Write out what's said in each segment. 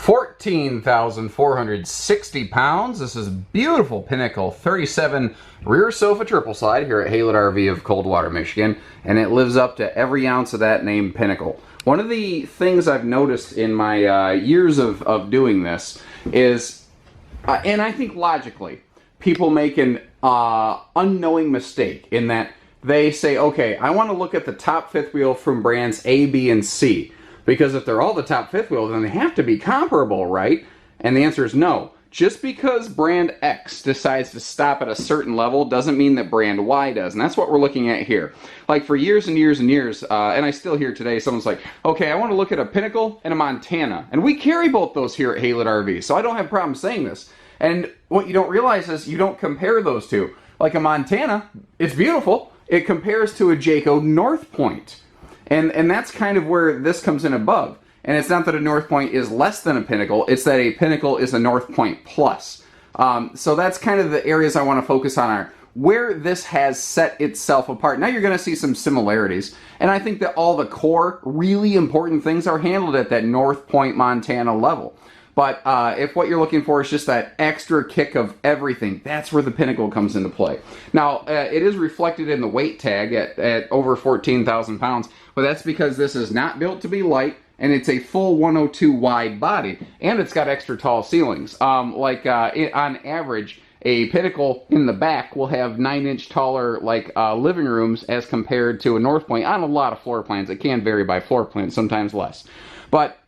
14,460 pounds. This is beautiful Pinnacle 37 rear sofa triple slide here at Hoisted RV of Coldwater, Michigan, and it lives up to every ounce of that name, Pinnacle. One of the things I've noticed in my years of doing this is, and I think logically, people make an unknowing mistake in that they say, okay, I want to look at the top fifth wheel from brands A, B, and C. Because if they're all the top fifth wheel, then they have to be comparable, right? And the answer is no. Just because brand X decides to stop at a certain level doesn't mean that brand Y does. And that's what we're looking at here. Like for years and years and years, and I still hear today, someone's like, okay, I want to look at a Pinnacle and a Montana. And we carry both those here at Hoisted RV, so I don't have a problem saying this. And what you don't realize is you don't compare those two. Like a Montana, it's beautiful. It compares to a Jayco North Point. And that's kind of where this comes in above. And it's not that a North Point is less than a Pinnacle, it's that a Pinnacle is a North Point plus. So that's kind of the areas I want to focus on are where this has set itself apart. Now you're going to see some similarities. And I think that all the core, really important things are handled at that North Point, Montana level. But if what you're looking for is just that extra kick of everything, that's where the Pinnacle comes into play. Now, it is reflected in the weight tag at over 14,000 pounds, but that's because this is not built to be light, and it's a full 102 wide body, and it's got extra tall ceilings. On average, a Pinnacle in the back will have 9-inch taller living rooms as compared to a North Point on a lot of floor plans. It can vary by floor plan, sometimes less. But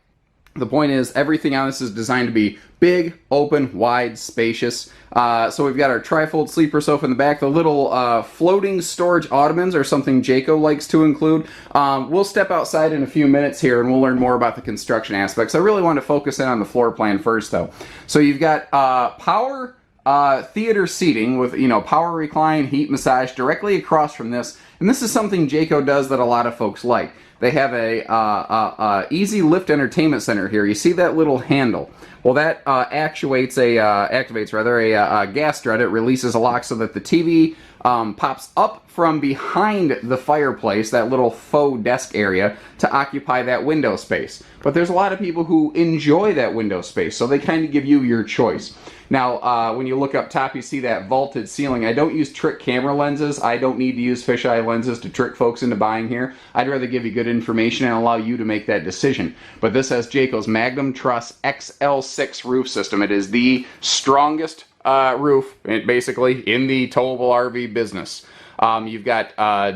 the point is, everything on this is designed to be big, open, wide, spacious. So we've got our trifold sleeper sofa in the back. The little floating storage ottomans are something Jayco likes to include. We'll step outside in a few minutes here and we'll learn more about the construction aspects. I really want to focus in on the floor plan first, though. So you've got power theater seating with, power recline, heat massage directly across from this. And this is something Jayco does that a lot of folks like. They have a easy lift entertainment center here. You see that little handle? Well, that activates a gas strut. It releases a lock so that the TV pops up from behind the fireplace, that little faux desk area, to occupy that window space. But there's a lot of people who enjoy that window space, so they kind of give you your choice. Now, when you look up top, you see that vaulted ceiling. I don't use trick camera lenses. I don't need to use fisheye lenses to trick folks into buying here. I'd rather give you good information and allow you to make that decision. But this has Jayco's Magnum Truss XL6 roof system. It is the strongest roof, basically, in the towable RV business. You've got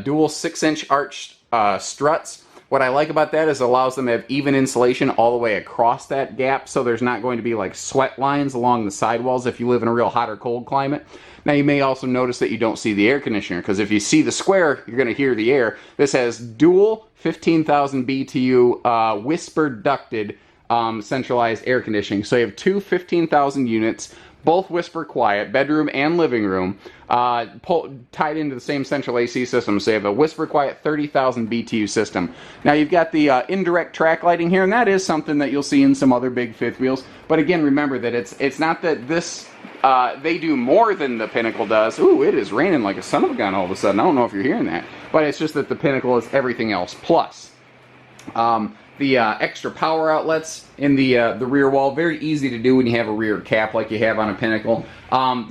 dual 6-inch arch struts. What I like about that is it allows them to have even insulation all the way across that gap, so there's not going to be like sweat lines along the sidewalls if you live in a real hot or cold climate. Now you may also notice that you don't see the air conditioner, because if you see the square, you're going to hear the air. This has dual 15,000 BTU whisper ducted centralized air conditioning. So you have two 15,000 units, both whisper quiet, bedroom and living room, tied into the same central AC system. So you have a whisper quiet 30,000 BTU system. Now you've got the indirect track lighting here, and that is something that you'll see in some other big fifth wheels. But again, remember that it's not that this they do more than the Pinnacle does. Ooh, it is raining like a son of a gun all of a sudden. I don't know if you're hearing that, but it's just that the Pinnacle is everything else plus. The extra power outlets in the rear wall, very easy to do when you have a rear cap like you have on a Pinnacle.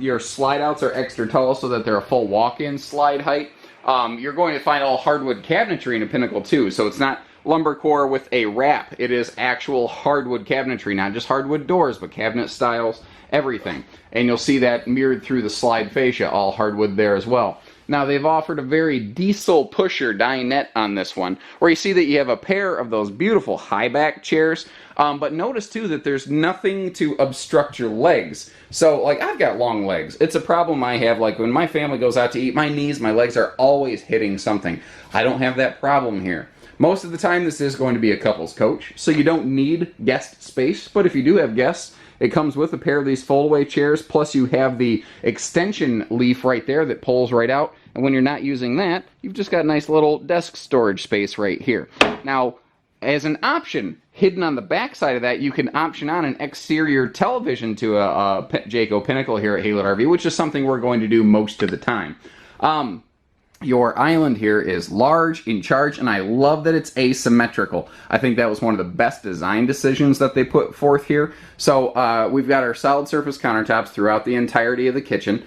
Your slide outs are extra tall so that they're a full walk-in slide height. You're going to find all hardwood cabinetry in a Pinnacle too, so it's not lumber core with a wrap. It is actual hardwood cabinetry, not just hardwood doors, but cabinet styles, everything. And you'll see that mirrored through the slide fascia, all hardwood there as well. Now they've offered a very diesel pusher dinette on this one, where you see that you have a pair of those beautiful high back chairs, but notice too that there's nothing to obstruct your legs. So like I've got long legs. It's a problem I have, like when my family goes out to eat, my knees, my legs are always hitting something. I don't have that problem here. Most of the time this is going to be a couples coach, so you don't need guest space, but if you do have guests, it comes with a pair of these fold-away chairs, plus you have the extension leaf right there that pulls right out. And when you're not using that, you've just got a nice little desk storage space right here. Now, as an option, hidden on the back side of that, you can option on an exterior television to a Jayco Pinnacle here at Hoisted RV, which is something we're going to do most of the time. Your island here is large, in charge, and I love that it's asymmetrical. I think that was one of the best design decisions that they put forth here. So we've got our solid surface countertops throughout the entirety of the kitchen.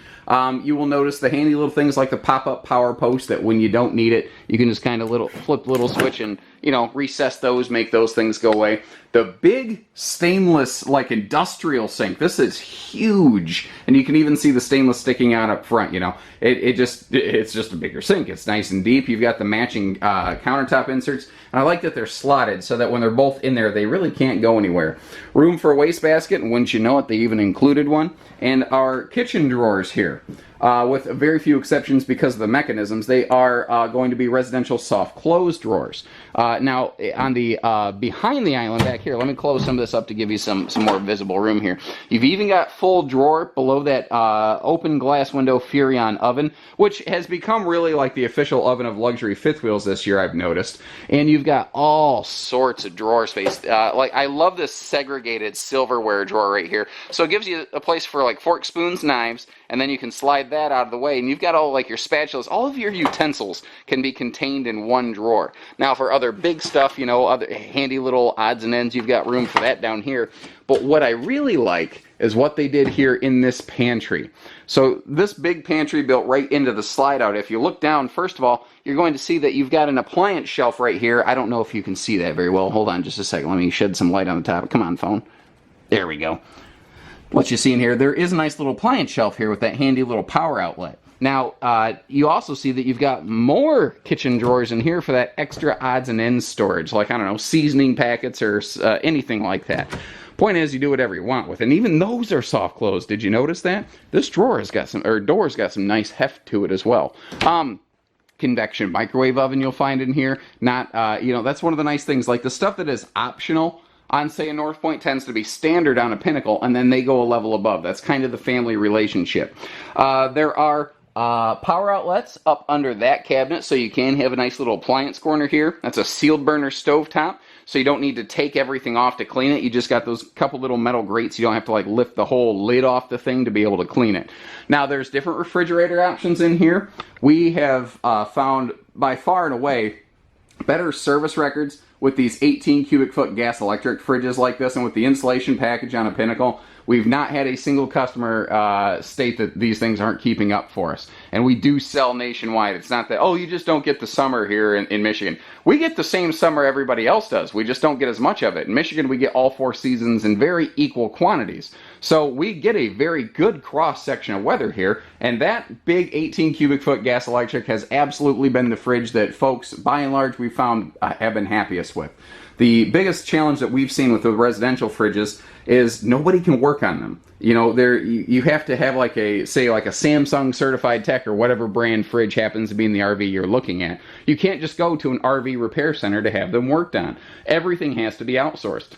You will notice the handy little things like the pop-up power post that when you don't need it, you can just kind of flip the little switch and, you know, recess those, make those things go away. The big stainless, like, industrial sink, this is huge, and you can even see the stainless sticking out up front, you know. It's just a bigger sink. It's nice and deep. You've got the matching countertop inserts, and I like that they're slotted so that when they're both in there, they really can't go anywhere. Room for a wastebasket, and wouldn't you know it, they even included one. And our kitchen drawers here, with very few exceptions because of the mechanisms, they are going to be residential soft close drawers. Now, on the behind the island back here, let me close some of this up to give you some more visible room here. You've even got full drawer below that open glass window Furrion oven, which has become really like the official oven of luxury fifth wheels this year, I've noticed. And you've got all sorts of drawer space. Like, I love this segregated silverware drawer right here. So it gives you a place for like forks, spoons, knives, and then you can slide that out of the way, and you've got all like your spatulas, all of your utensils can be contained in one drawer. Now for other big stuff, you know, other handy little odds and ends, you've got room for that down here. But what I really like is what they did here in this pantry. So this big pantry built right into the slide out. If you look down, first of all, you're going to see that you've got an appliance shelf right here. I don't know if you can see that very well. Hold on just a second. Let me shed some light on the top. Come on, phone. There we go. What you see in here, there is a nice little appliance shelf here with that handy little power outlet. Now, you also see that you've got more kitchen drawers in here for that extra odds and ends storage, like, I don't know, seasoning packets or anything like that. Point is, you do whatever you want with it. And even those are soft close. Did you notice that? This drawer has got door's got some nice heft to it as well. Convection microwave oven you'll find in here. Not, you know, that's one of the nice things. Like the stuff that is optional on, say, a North Point tends to be standard on a Pinnacle, and then they go a level above. That's kind of the family relationship. There are power outlets up under that cabinet, so you can have a nice little appliance corner here. That's a sealed burner stovetop, so you don't need to take everything off to clean it. You just got those couple little metal grates. You don't have to like lift the whole lid off the thing to be able to clean it. Now, there's different refrigerator options in here. We have found by far and away better service records with these 18 cubic foot gas electric fridges like this, and with the insulation package on a Pinnacle. We've not had a single customer state that these things aren't keeping up for us. And we do sell nationwide. It's not that, oh, you just don't get the summer here in Michigan. We get the same summer everybody else does. We just don't get as much of it. In Michigan, we get all 4 seasons in very equal quantities. So we get a very good cross-section of weather here. And that big 18 cubic foot gas electric has absolutely been the fridge that folks, by and large, we found have been happiest with. The biggest challenge that we've seen with the residential fridges is nobody can work on them. You know, you have to have like a Samsung certified tech or whatever brand fridge happens to be in the RV you're looking at. You can't just go to an RV repair center to have them worked on. Everything has to be outsourced.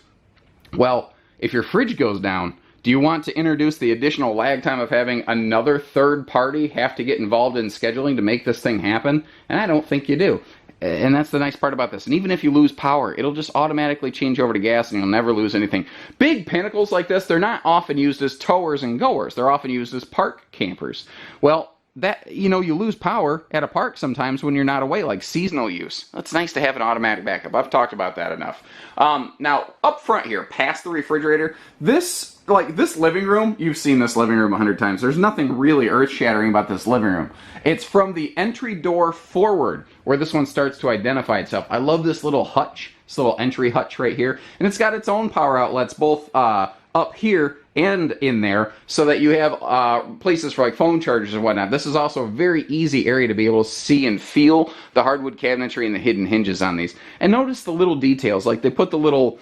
Well, if your fridge goes down, do you want to introduce the additional lag time of having another third party have to get involved in scheduling to make this thing happen? And I don't think you do. And that's the nice part about this. And even if you lose power, it'll just automatically change over to gas and you'll never lose anything. Big Pinnacles like this, they're not often used as towers and goers. They're often used as park campers. Well, that, you know, you lose power at a park sometimes when you're not away, like seasonal use. It's nice to have an automatic backup. I've talked about that enough. Now, up front here, past the refrigerator, this living room, you've seen this living room 100 times. There's nothing really earth-shattering about this living room. It's from the entry door forward where this one starts to identify itself. I love this little hutch, this little entry hutch right here. And it's got its own power outlets both up here and in there, so that you have places for like phone chargers and whatnot. This is also a very easy area to be able to see and feel the hardwood cabinetry and the hidden hinges on these. And notice the little details, like they put the little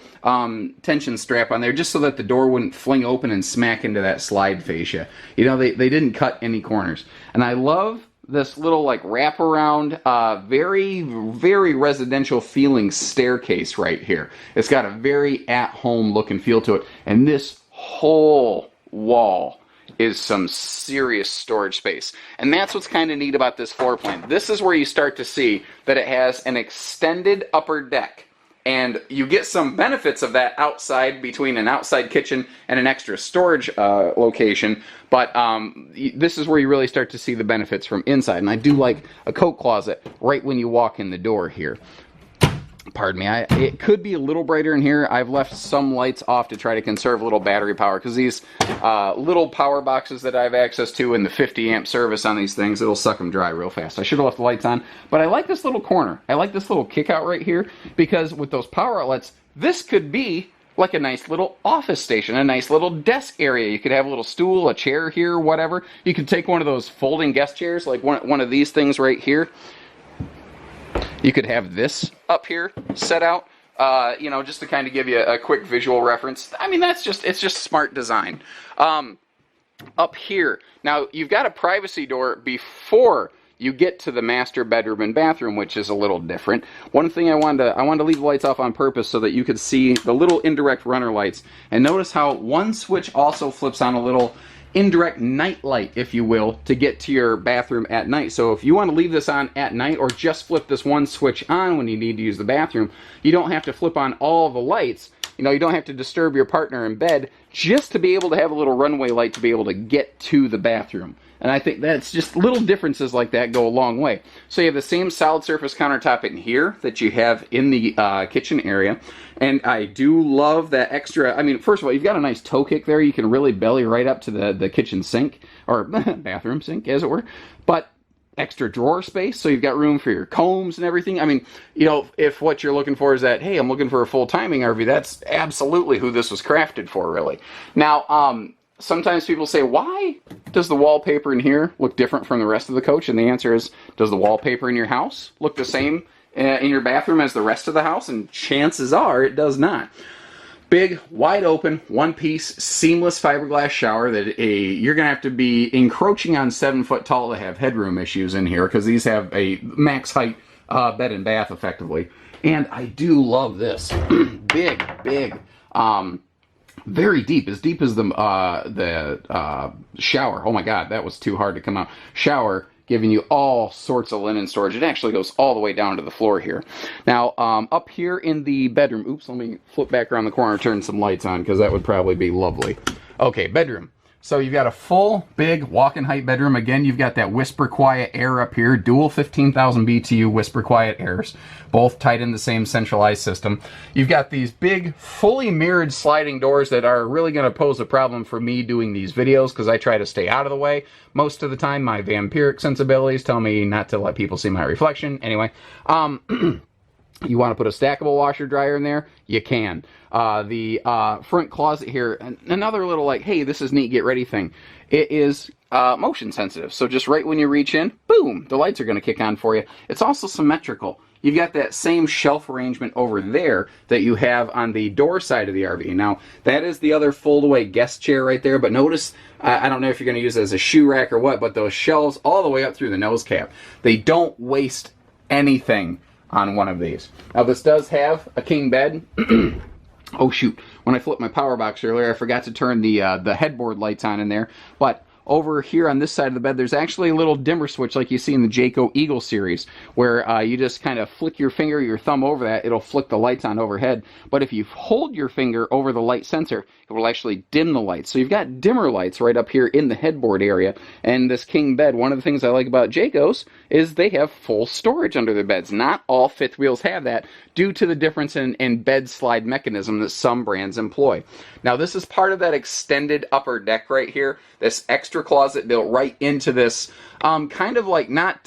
tension strap on there just so that the door wouldn't fling open and smack into that slide fascia. You know, they didn't cut any corners. And I love this little like wraparound, very, very residential feeling staircase right here. It's got a very at-home look and feel to it. And this whole wall is some serious storage space. And that's what's kind of neat about this floor plan. This is where you start to see that it has an extended upper deck. And you get some benefits of that outside, between an outside kitchen and an extra storage location. But this is where you really start to see the benefits from inside. And I do like a coat closet right when you walk in the door here. Pardon me, it could be a little brighter in here. I've left some lights off to try to conserve a little battery power, because these little power boxes that I have access to and the 50 amp service on these things, it'll suck them dry real fast. I should have left the lights on, but I like this little corner. I like this little kick out right here, because with those power outlets, this could be like a nice little office station, a nice little desk area. You could have a little stool, a chair here, whatever. You could take one of those folding guest chairs, like one of these things right here. You could have this up here set out, you know, just to kind of give you a quick visual reference. I mean, it's just smart design. Up here, now you've got a privacy door before you get to the master bedroom and bathroom, which is a little different. One thing I wanted to leave the lights off on purpose so that you could see the little indirect runner lights. And notice how one switch also flips on a little indirect night light, if you will, to get to your bathroom at night. So if you want to leave this on at night, or just flip this one switch on when you need to use the bathroom, you don't have to flip on all the lights. You know, you don't have to disturb your partner in bed just to be able to have a little runway light to be able to get to the bathroom. And I think that's just little differences like that go a long way. So you have the same solid surface countertop in here that you have in the kitchen area. And I do love that extra, I mean, first of all, you've got a nice toe kick there. You can really belly right up to the kitchen sink, or bathroom sink, as it were. But extra drawer space, so you've got room for your combs and everything. I mean, you know, if what you're looking for is that, hey, I'm looking for a full timing RV, that's absolutely who this was crafted for, really. Now, sometimes people say, why does the wallpaper in here look different from the rest of the coach? And the answer is, does the wallpaper in your house look the same in your bathroom as the rest of the house? And chances are it does not. Big, wide open, one-piece, seamless fiberglass shower that you're going to have to be encroaching on 7 foot tall to have headroom issues in here, because these have a max height bed and bath effectively. And I do love this. Big, very deep as the shower. Oh my God, that was too hard to come out. Shower, giving you all sorts of linen storage. It actually goes all the way down to the floor here. Now, up here in the bedroom, oops, let me flip back around the corner and turn some lights on, because that would probably be lovely. Okay, bedroom. So you've got a full, big, walk-in height bedroom. Again, you've got that Whisper Quiet Air up here, dual 15,000 BTU Whisper Quiet Airs, both tied in the same centralized system. You've got these big, fully mirrored sliding doors that are really going to pose a problem for me doing these videos, because I try to stay out of the way. Most of the time, my vampiric sensibilities tell me not to let people see my reflection. Anyway, you want to put a stackable washer dryer in there? You can. The front closet here, another little like, hey, this is neat, get ready thing. It is motion sensitive. So just right when you reach in, boom, the lights are going to kick on for you. It's also symmetrical. You've got that same shelf arrangement over there that you have on the door side of the RV. Now, that is the other fold-away guest chair right there, but notice, I don't know if you're going to use it as a shoe rack or what, but those shelves all the way up through the nose cap, they don't waste anything on one of these. Now, this does have a king bed. Oh shoot, when I flipped my power box earlier, I forgot to turn the headboard lights on in there, but over here on this side of the bed, there's actually a little dimmer switch like you see in the Jayco Eagle series, where you just kind of flick your finger, your thumb over that, it'll flick the lights on overhead. But if you hold your finger over the light sensor, it will actually dim the lights. So you've got dimmer lights right up here in the headboard area. And this king bed, one of the things I like about Jayco's is they have full storage under their beds. Not all fifth wheels have that, due to the difference in bed slide mechanism that some brands employ. Now, this is part of that extended upper deck right here, this extra closet built right into this kind of like not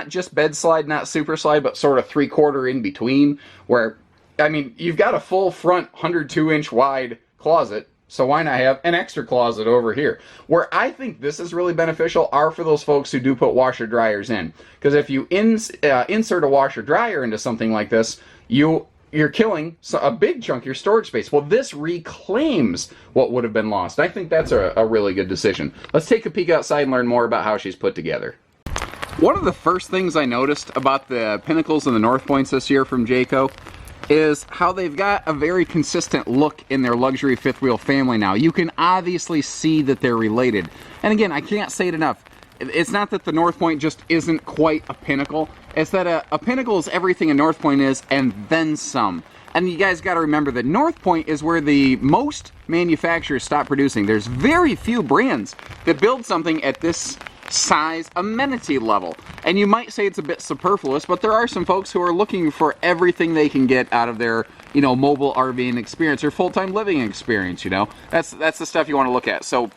just bed slide, not super slide, but sort of 3/4 in between, where, I mean, you've got a full front 102-inch wide closet, so why not have an extra closet over here? Where I think this is really beneficial are for those folks who do put washer dryers in, because if you insert a washer dryer into something like this, you're killing a big chunk of your storage space. Well, this reclaims what would have been lost. I think that's a really good decision. Let's take a peek outside and learn more about how she's put together. One of the first things I noticed about the Pinnacles and the North Points this year from Jayco is how they've got a very consistent look in their luxury fifth wheel family now. You can obviously see that they're related. And again, I can't say it enough. It's not that the North Point just isn't quite a Pinnacle. It's that a Pinnacle is everything a North Point is, and then some. And you guys got to remember that North Point is where the most manufacturers stop producing. There's very few brands that build something at this size amenity level. And you might say it's a bit superfluous, but there are some folks who are looking for everything they can get out of their, you know, mobile RVing experience or full-time living experience, you know. That's the stuff you want to look at. So,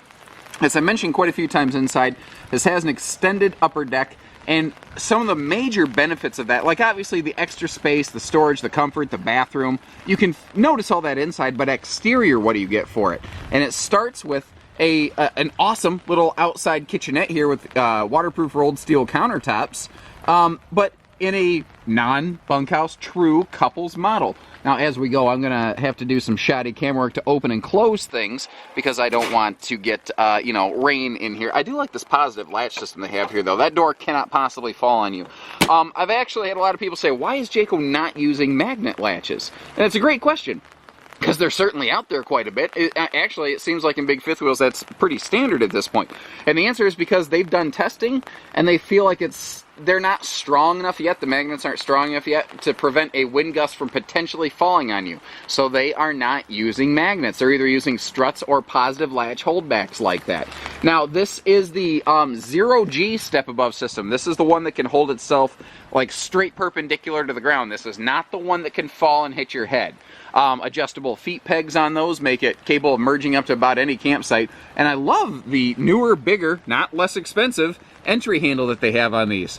as I mentioned quite a few times inside, this has an extended upper deck, and some of the major benefits of that, like obviously the extra space, the storage, the comfort, the bathroom, you can notice all that inside, but exterior, what do you get for it? And it starts with an awesome little outside kitchenette here with waterproof rolled steel countertops, but in a non-bunkhouse, true couples model. Now, as we go, I'm going to have to do some shoddy camera work to open and close things because I don't want to get, you know, rain in here. I do like this positive latch system they have here, though. That door cannot possibly fall on you. I've actually had a lot of people say, why is Jayco not using magnet latches? And it's a great question, because they're certainly out there quite a bit. Actually, it seems like in big fifth wheels that's pretty standard at this point. And the answer is because they've done testing and they feel like they're not strong enough yet, the magnets aren't strong enough yet to prevent a wind gust from potentially falling on you. So they are not using magnets. They're either using struts or positive latch holdbacks like that. Now, this is the 0G step above system. This is the one that can hold itself like straight perpendicular to the ground. This is not the one that can fall and hit your head. Adjustable feet pegs on those make it capable of merging up to about any campsite. And I love the newer, bigger, not less expensive entry handle that they have on these.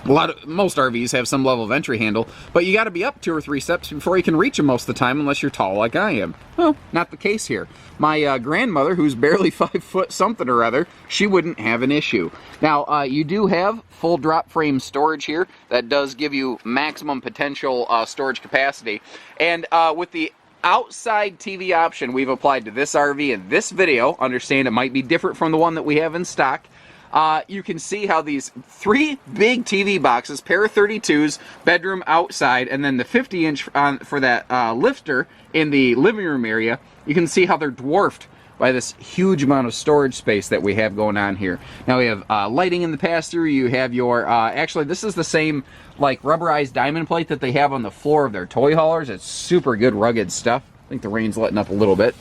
Most RVs have some level of entry handle, but you got to be up 2 or 3 steps before you can reach them most of the time, unless you're tall like I am. Well, not the case here. My grandmother, who's barely 5 foot something or other, she wouldn't have an issue. Now, you do have full drop frame storage here. That does give you maximum potential storage capacity. And with the outside TV option we've applied to this RV in this video, understand it might be different from the one that we have in stock. You can see how these 3 big TV boxes, pair of 32s, bedroom outside, and then the 50-inch for that lifter in the living room area, you can see how they're dwarfed by this huge amount of storage space that we have going on here. Now we have lighting in the pass-through. You have your, actually this is the same like rubberized diamond plate that they have on the floor of their toy haulers. It's super good rugged stuff. I think the rain's letting up a little bit.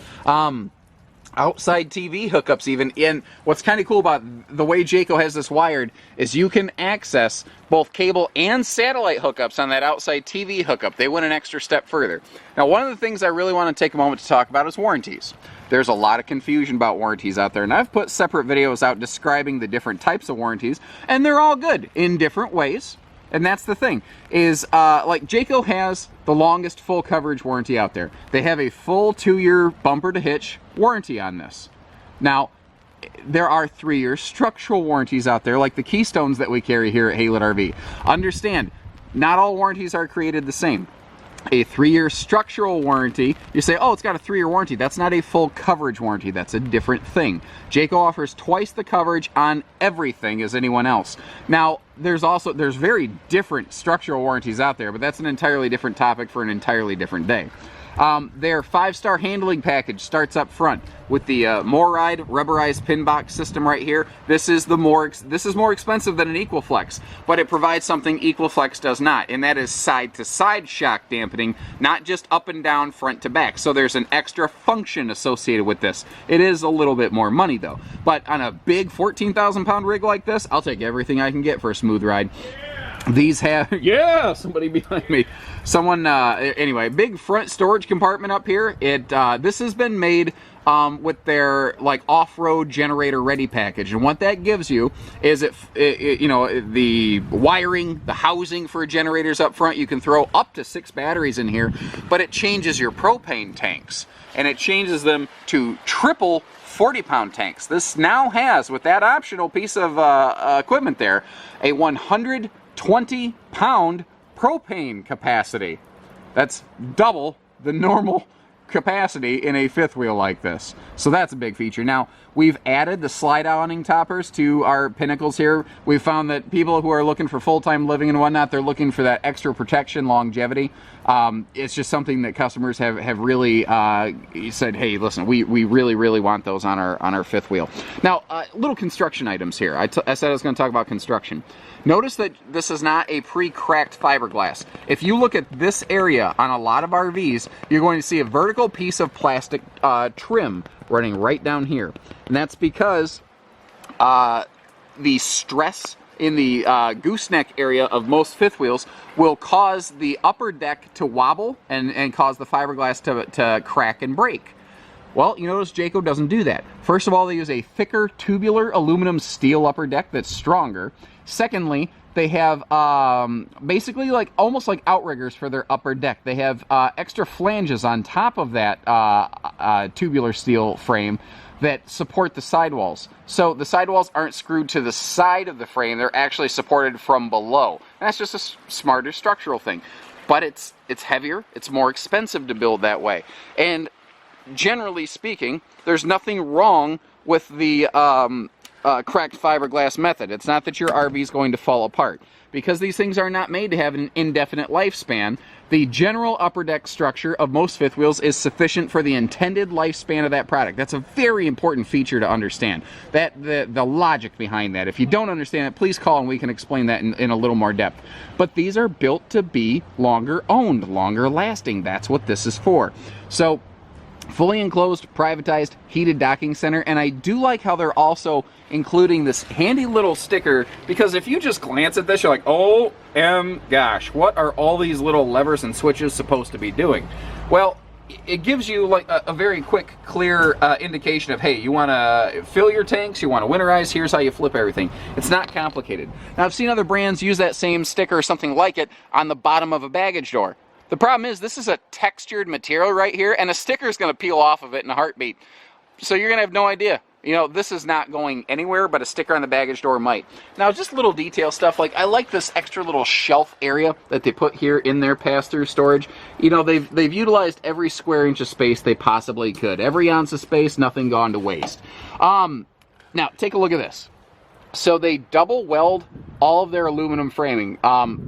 Outside TV hookups even. And what's kind of cool about the way Jayco has this wired is you can access both cable and satellite hookups on that outside TV hookup. They went an extra step further. Now, one of the things I really want to take a moment to talk about is warranties. There's a lot of confusion about warranties out there, and I've put separate videos out describing the different types of warranties, and they're all good in different ways. And that's the thing, is like Jayco has the longest full coverage warranty out there. They have a full 2-year bumper to hitch warranty on this. Now, there are 3-year structural warranties out there, like the Keystones that we carry here at Haylett RV. Understand, not all warranties are created the same. A 3-year structural warranty, you say, oh, it's got a 3-year warranty. That's not a full coverage warranty. That's a different thing. Jayco offers twice the coverage on everything as anyone else. Now, there's very different structural warranties out there, but that's an entirely different topic for an entirely different day. Their 5-star handling package starts up front with the MoRide rubberized pin box system right here. This is more expensive than an Equiflex, but it provides something Equiflex does not, and that is side-to-side shock dampening, not just up and down, front to back. So there's an extra function associated with this. It is a little bit more money though, but on a big 14,000-pound rig like this, I'll take everything I can get for a smooth ride. These have, yeah, somebody behind me. Someone, anyway, big front storage compartment up here. This has been made with their like off-road generator ready package, and what that gives you is you know, the wiring, the housing for generators up front. You can throw up to 6 batteries in here, but it changes your propane tanks, and it changes them to triple 40-pound tanks. This now has, with that optional piece of equipment there, a 120-pound propane capacity. That's double the normal capacity in a fifth wheel like this. So that's a big feature. Now, we've added the slide awning toppers to our Pinnacles here. We've found that people who are looking for full-time living and whatnot, they're looking for that extra protection, longevity. It's just something that customers have really said, hey, listen, we really want those on our fifth wheel. Now, little construction items here. I said I was going to talk about construction. Notice that this is not a pre-cracked fiberglass. If you look at this area on a lot of RVs, you're going to see a vertical piece of plastic trim running right down here. And that's because the stress in the gooseneck area of most fifth wheels will cause the upper deck to wobble and cause the fiberglass to crack and break. Well, you notice Jayco doesn't do that. First of all, they use a thicker tubular aluminum steel upper deck that's stronger. Secondly, they have basically almost like outriggers for their upper deck. They have extra flanges on top of that tubular steel frame that support the sidewalls. So the sidewalls aren't screwed to the side of the frame, they're actually supported from below. And that's just a smarter structural thing. But it's heavier, it's more expensive to build that way. And generally speaking, there's nothing wrong with the cracked fiberglass method. It's not that your RV is going to fall apart. Because these things are not made to have an indefinite lifespan, the general upper deck structure of most fifth wheels is sufficient for the intended lifespan of that product. That's a very important feature to understand. The logic behind that. If you don't understand it, please call and we can explain that in a little more depth. But these are built to be longer owned, longer lasting. That's what this is for. So, fully enclosed, privatized, heated docking center, and I do like how they're also including this handy little sticker, because if you just glance at this, you're like, oh gosh, what are all these little levers and switches supposed to be doing? Well, it gives you like a very quick, clear indication of, hey, you want to fill your tanks, you want to winterize, here's how you flip everything. It's not complicated. Now, I've seen other brands use that same sticker or something like it on the bottom of a baggage door. The problem is this is a textured material right here, and a sticker is going to peel off of it in a heartbeat. So you're going to have no idea. You know, this is not going anywhere, but a sticker on the baggage door might. Now, just little detail stuff, like I like this extra little shelf area that they put here in their pass-through storage. You know, they've utilized every square inch of space they possibly could. Every ounce of space, nothing gone to waste. Now, take a look at this. So they double weld all of their aluminum framing.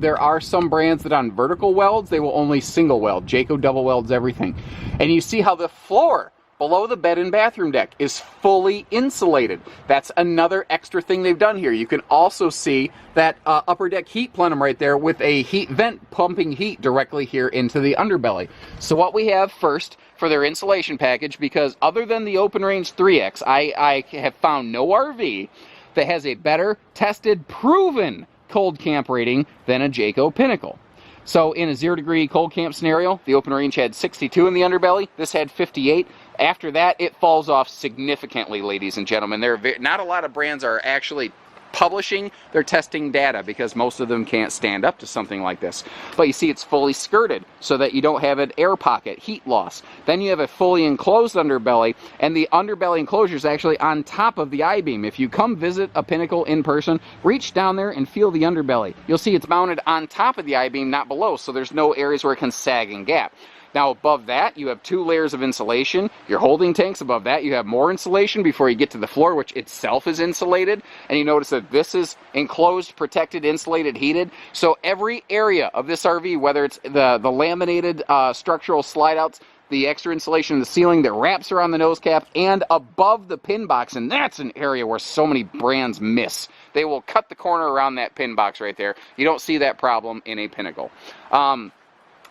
There are some brands that on vertical welds, they will only single weld. Jayco double welds everything. And you see how the floor below the bed and bathroom deck is fully insulated. That's another extra thing they've done here. You can also see that upper deck heat plenum right there with a heat vent pumping heat directly here into the underbelly. So what we have first for their insulation package, because other than the Open Range 3X, I have found no RV that has a better, tested, proven cold camp rating than a Jayco Pinnacle. So in a 0-degree cold camp scenario, the Open Range had 62 in the underbelly. This had 58. After that, it falls off significantly, ladies and gentlemen. Not a lot of brands are actually publishing their testing data because most of them can't stand up to something like this. But you see it's fully skirted so that you don't have an air pocket, heat loss. Then you have a fully enclosed underbelly, and the underbelly enclosure is actually on top of the I-beam. If you come visit a Pinnacle in person, reach down there and feel the underbelly. You'll see it's mounted on top of the I-beam, not below, so there's no areas where it can sag and gap. Now above that, you have 2 layers of insulation. Your holding tanks, above that, you have more insulation before you get to the floor, which itself is insulated. And you notice that this is enclosed, protected, insulated, heated. So every area of this RV, whether it's the laminated structural slide outs, the extra insulation in the ceiling that wraps around the nose cap, and above the pin box, and that's an area where so many brands miss. They will cut the corner around that pin box right there. You don't see that problem in a Pinnacle.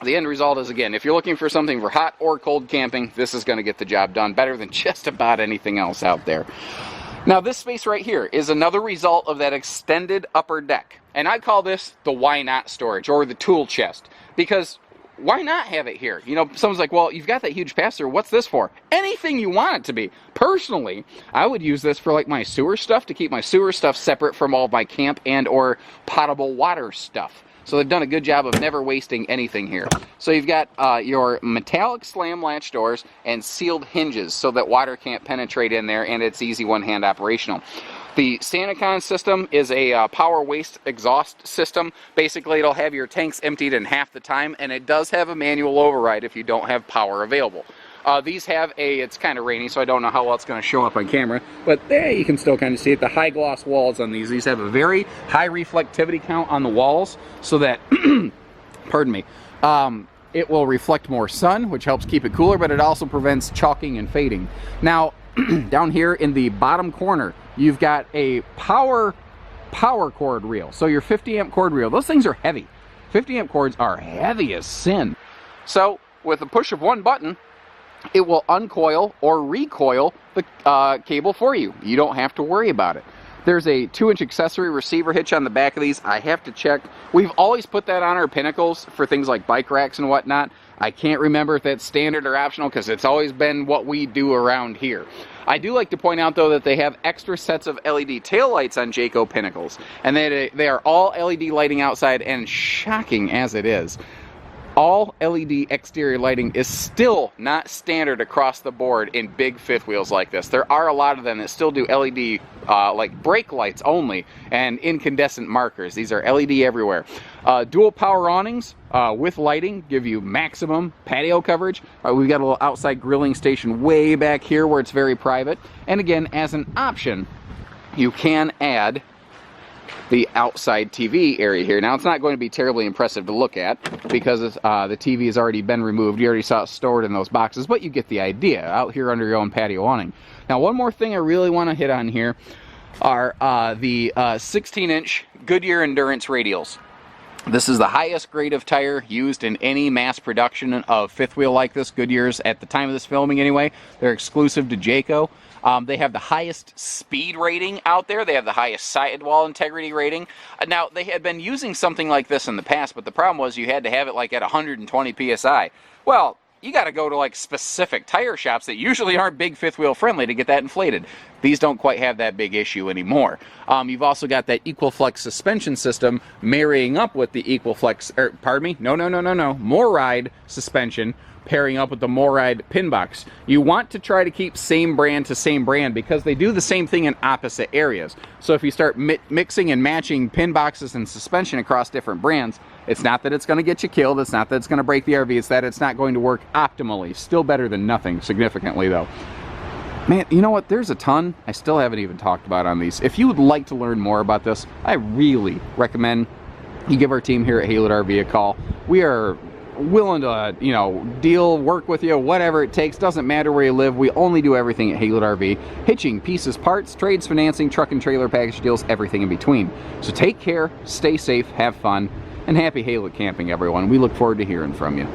The end result is, again, if you're looking for something for hot or cold camping, this is going to get the job done better than just about anything else out there. Now, this space right here is another result of that extended upper deck. And I call this the why not storage, or the tool chest, because why not have it here? You know, someone's like, well, you've got that huge pass-through. What's this for? Anything you want it to be. Personally, I would use this for like my sewer stuff, to keep my sewer stuff separate from all my camp and or potable water stuff. So they've done a good job of never wasting anything here. So you've got your metallic slam latch doors and sealed hinges so that water can't penetrate in there, and it's easy one-hand operational. The SantaCon system is a power waste exhaust system. Basically, it'll have your tanks emptied in half the time, and it does have a manual override if you don't have power available. These have it's kind of rainy, so I don't know how well it's going to show up on camera, but there you can still kind of see it. The high gloss walls on these have a very high reflectivity count on the walls, so that, pardon me, it will reflect more sun, which helps keep it cooler, but it also prevents chalking and fading. Now, down here in the bottom corner, you've got a power cord reel. So your 50 amp cord reel, those things are heavy. 50 amp cords are heavy as sin. So with the push of one button, it will uncoil or recoil the cable for you. You don't have to worry about it. There's a 2-inch accessory receiver hitch on the back of these. I have to check. We've always put that on our Pinnacles for things like bike racks and whatnot. I can't remember if that's standard or optional because it's always been what we do around here. I do like to point out, though, that they have extra sets of LED taillights on Jayco Pinnacles. And they are all LED lighting outside, and shocking as it is, all LED exterior lighting is still not standard across the board in big fifth wheels like this. There are a lot of them that still do LED like brake lights only and incandescent markers. These are LED everywhere. Dual power awnings with lighting give you maximum patio coverage. We've got a little outside grilling station way back here where it's very private. And again, as an option, you can add the outside TV area here. Now, it's not going to be terribly impressive to look at because the TV has already been removed. You already saw it stored in those boxes, but you get the idea out here under your own patio awning. Now, one more thing I really want to hit on here are the 16-inch Goodyear Endurance radials. This is the highest grade of tire used in any mass production of fifth wheel like this. Goodyear's, at the time of this filming anyway, they're exclusive to Jayco. They have the highest speed rating out there. They have the highest sidewall integrity rating. Now, they had been using something like this in the past, but the problem was you had to have it like at 120 PSI. Well, you got to go to like specific tire shops that usually aren't big fifth wheel friendly to get that inflated. These don't quite have that big issue anymore. You've also got that EqualFlex suspension system marrying up with the EqualFlex, MoRide suspension, pairing up with the MoRide pin box. You want to try to keep same brand to same brand because they do the same thing in opposite areas. So if you start mixing and matching pin boxes and suspension across different brands, it's not that it's going to get you killed, it's not that it's going to break the RV, it's that it's not going to work optimally. Still better than nothing, significantly though. Man, you know what? There's a ton I still haven't even talked about on these. If you would like to learn more about this, I really recommend you give our team here at Haylett RV a call. We are willing to, work with you, whatever it takes. Doesn't matter where you live. We only do everything at Haylett RV. Hitching, pieces, parts, trades, financing, truck and trailer package deals, everything in between. So take care, stay safe, have fun, and happy Haylett camping, everyone. We look forward to hearing from you.